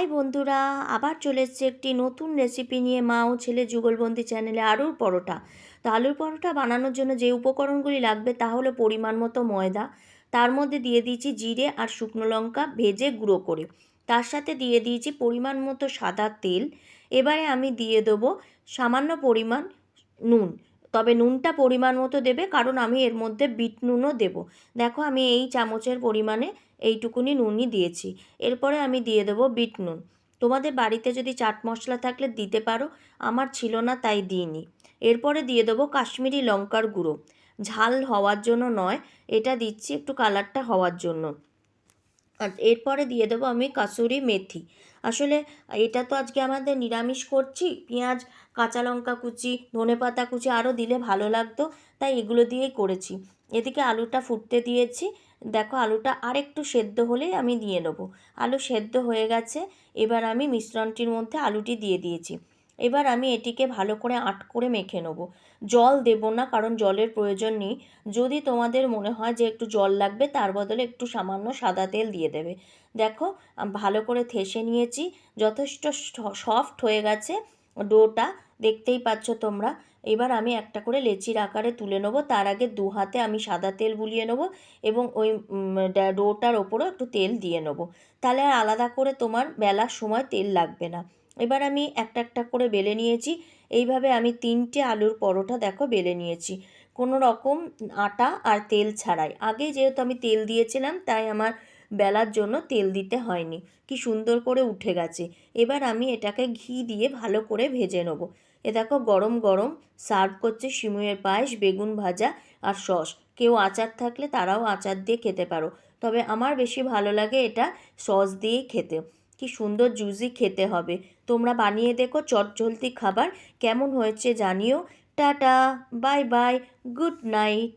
High বন্ধুরা, আবার চলে এসেছে একটি নতুন রেসিপি নিয়ে মা ও ছেলে যুগলবন্দি চ্যানেলে। আলুর পরোটা। তো আলুর পরোটা বানানোর জন্য যে উপকরণগুলি লাগবে তা হলো পরিমাণ মতো ময়দা, তার মধ্যে দিয়ে দিয়েছি জিরে আর শুকনো লঙ্কা ভেজে গুঁড়ো করে, তার সাথে দিয়ে দিয়েছি পরিমাণ মতো সাদা তেল। এবারে আমি দিয়ে দেবো সামান্য পরিমাণ নুন, তবে নুনটা পরিমাণ মতো দেবে, কারণ আমি এর মধ্যে বিট নুনও দেবো। দেখো আমি এই চামচের পরিমাণে এইটুকুনি নুনই দিয়েছি। এরপরে আমি দিয়ে দেবো বিট নুন। তোমাদের বাড়িতে যদি চাট মশলা থাকলে দিতে পারো, আমার ছিল না তাই দিইনি। এরপরে দিয়ে দেবো কাশ্মীরি লঙ্কার গুঁড়ো, ঝাল হওয়ার জন্য নয়, এটা দিচ্ছি একটু কালারটা হওয়ার জন্য। আর এরপরে দিয়ে দেবো আমি কাসুরি মেথি। আসলে এটা তো আজকে আমাদের নিরামিষ করছি, পেঁয়াজ, কাঁচা লঙ্কা কুচি, ধনেপাতা কুচি আরও দিলে ভালো লাগতো, তাই এগুলো দিয়েই করেছি। এদিকে আলুটা ফুটতে দিয়েছি। দেখো আলুটা আরেকটু সেদ্ধ হলেই আমি দিয়ে নেবো। আলু সেদ্ধ হয়ে গেছে। এবার আমি মিশ্রণটির মধ্যে আলুটি দিয়ে দিয়েছি। এবার আমি এটিকে ভালো করে আঁট করে মেখে নেব। জল দেব না, কারণ জলের প্রয়োজন নেই। যদি তোমাদের মনে হয় যে একটু জল লাগবে, তার বদলে একটু সামান্য সাদা তেল দিয়ে দেবে। দেখো ভালো করে থেসে নিয়েছি, যথেষ্ট সফট হয়ে গেছে ডোটা, দেখতেই পাচ্ছ তোমরা। এবার আমি একটা করে লেচির আকারে তুলে নেবো। তার আগে দু হাতে আমি সাদা তেল বুলিয়ে নেবো এবং ওই ডোটার ওপরও একটু তেল দিয়ে নেবো। তাহলে আর আলাদা করে তোমার বেলার সময় তেল লাগবে না। এবার আমি একটা একটা করে বেলে নিয়েছি। এইভাবে আমি 3টে আলুর পরোটা দেখো বেলে নিয়েছি, কোনো রকম আটা আর তেল ছাড়াই। আগে যেহেতু আমি তেল দিয়েছিলাম, তাই আমার বেলার জন্য তেল দিতে হয়নি। কি সুন্দর করে উঠে গেছে। এবার আমি এটাকে ঘি দিয়ে ভালো করে ভেজে নেব। এ দেখো গরম গরম সার্ভ করছে সিমুয়ের পায়েস, বেগুন ভাজা আর সস। কেউ আচার থাকলে তারাও আচার দিয়ে খেতে পারো, তবে আমার বেশি ভালো লাগে এটা সস দিয়েই খেতে। কি সুন্দর জুসি খেতে হবে। তোমরা বানিয়ে দেখো চটজলদি খাবার। কেমন হয়েছে জানিও। Tata, bye bye, good night.